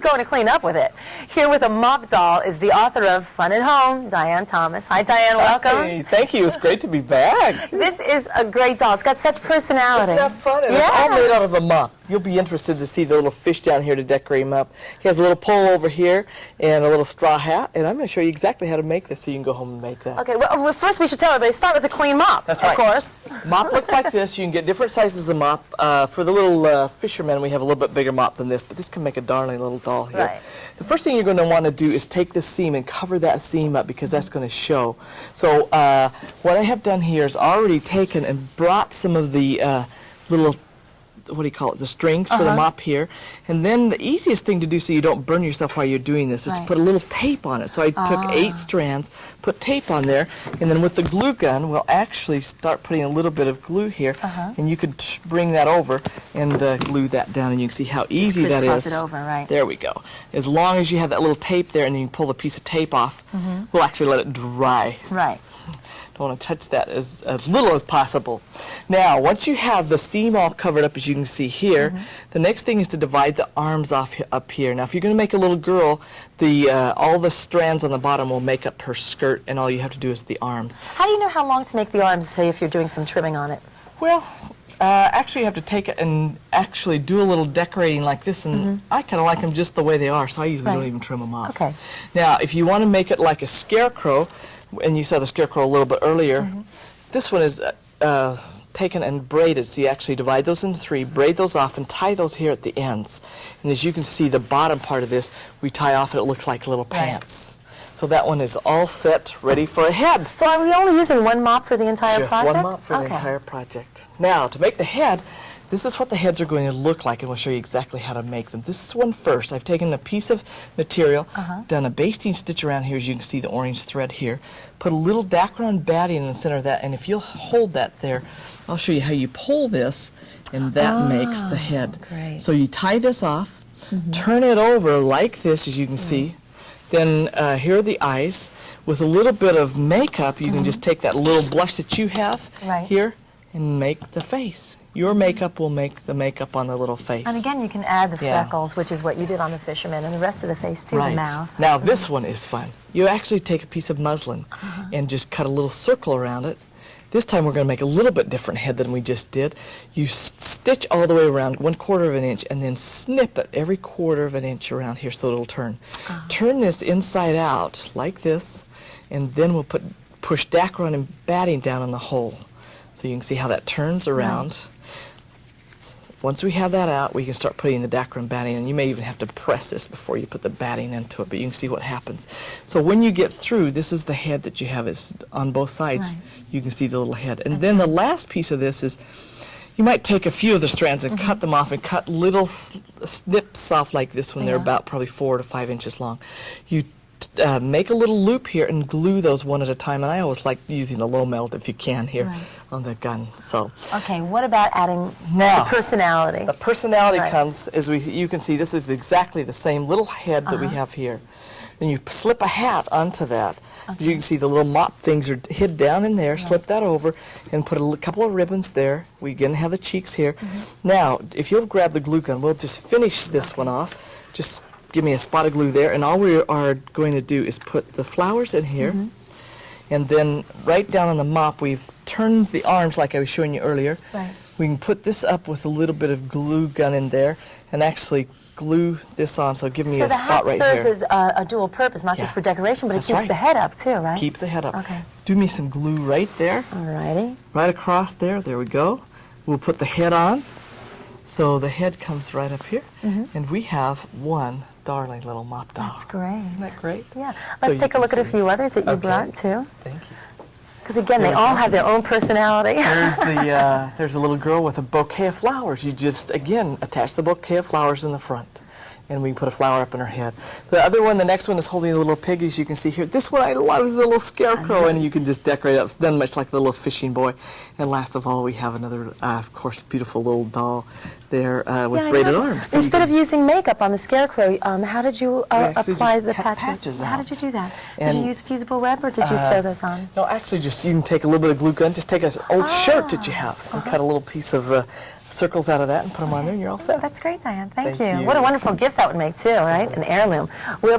Going to clean up with it. Here with a mop doll is the author of Fun at Home, Dian Thomas. Hi, Dian. Welcome. Hey, thank you. It's great to be back. This is a great doll. It's got such personality. Isn't that fun? And it's all made out of a mop. You'll be interested to see the little fish down here to decorate him up. He has a little pole over here and a little straw hat, and I'm going to show you exactly how to make this so you can go home and make that. Okay, well, first we should tell everybody, start with a clean mop. That's right. Of course. Mop looks like this. You can get different sizes of mop. For the little fishermen, we have a little bit bigger mop than this, but this can make a darling little doll here. Right. The first thing you're going to want to do is take this seam and cover that seam up because that's going to show. So what I have done here is already taken and brought some of the little, what do you call it, the strings for the mop here. And then the easiest thing to do so you don't burn yourself while you're doing this is to put a little tape on it. So I took 8 strands, put tape on there, and then with the glue gun, we'll actually start putting a little bit of glue here, and you could bring that over and glue that down, and you can see how easy that is. It over, right. There we go. As long as you have that little tape there and then you can pull the piece of tape off, we'll actually let it dry. Right. Don't want to touch that as little as possible. Now, once you have the seam all covered up, as you can see here, the next thing is to divide the arms off up here. Now, if you're going to make a little girl, all the strands on the bottom will make up her skirt, and all you have to do is the arms. How do you know how long to make the arms, say, if you're doing some trimming on it? Well, actually you have to take it and actually do a little decorating like this, and I kind of like them just the way they are, so I usually don't even trim them off. Okay. Now, if you want to make it like a scarecrow, and you saw the scarecrow a little bit earlier, this one is taken and braided, so you actually divide those into 3, braid those off, and tie those here at the ends. And as you can see, the bottom part of this, we tie off and it looks like little pants. So that one is all set, ready for a head. So are we only using one mop for the entire project? Just one mop for the entire project. Now, to make the head, this is what the heads are going to look like, and we'll show you exactly how to make them. This is one first. I've taken a piece of material, done a basting stitch around here, as you can see the orange thread here, put a little background batting in the center of that, and if you'll hold that there, I'll show you how you pull this, and that makes the head. Great. So you tie this off, turn it over like this, as you can see. Then here are the eyes. With a little bit of makeup, you can just take that little blush that you have here and make the face. Your makeup will make the makeup on the little face. And again, you can add the freckles, which is what you did on the fisherman, and the rest of the face too, the mouth. Now this one is fun. You actually take a piece of muslin and just cut a little circle around it. This time we're going to make a little bit different head than we just did. You stitch all the way around 1/4 of an inch and then snip it every 1/4 of an inch around here so it'll turn. Turn this inside out like this, and then we'll push dacron and batting down on the hole. So you can see how that turns around. Once we have that out, we can start putting the dacron batting, and you may even have to press this before you put the batting into it, but you can see what happens. So when you get through, this is the head that you have is on both sides. You can see the little head. And then the last piece of this is, you might take a few of the strands and cut them off and cut little snips off like this when they're about probably 4 to 5 inches long. You make a little loop here and glue those one at a time, and I always like using the low melt if you can here on the gun. So okay, what about adding the personality? The personality comes, as you can see, this is exactly the same little head that we have here. Then you slip a hat onto that. As you can see, the little mop things are hid down in there. Slip that over and put a couple of ribbons there. We again have the cheeks here. Now, if you'll grab the glue gun, we'll just finish this one off. Just give me a spot of glue there, and all we are going to do is put the flowers in here, and then right down on the mop we've turned the arms like I was showing you earlier. We can put this up with a little bit of glue gun in there and actually glue this on, so give me a spot right here. So the hat serves as a dual purpose, not just for decoration, but it keeps the head up too, right? Keeps the head up. Okay. Do me some glue right there. Alrighty. Right across there, there we go. We'll put the head on, so the head comes right up here, and we have one darling little mop doll. That's great. Isn't that great? Yeah. Let's take a look at a few others that you brought too. Thank you. Because again, they all have their own personality. There's a little girl with a bouquet of flowers. You just, again, attach the bouquet of flowers in the front, and we can put a flower up in her head. The other one, the next one, is holding a little pig, as you can see here. This one I love is a little scarecrow, and you can just decorate it. It's done much like the little fishing boy. And last of all, we have another, of course, beautiful little doll there with braided arms. So instead of using makeup on the scarecrow, how did you apply the patches? How did you do that? Did you use fusible web, or did you sew those on? No, actually, just you can take a little bit of glue gun, just take an old shirt that you have and cut a little piece of circles out of that and put them on there, and you're all set. That's great, Diane. Thank Thank you. you. What a wonderful gift that would make, too, right? An heirloom. We'll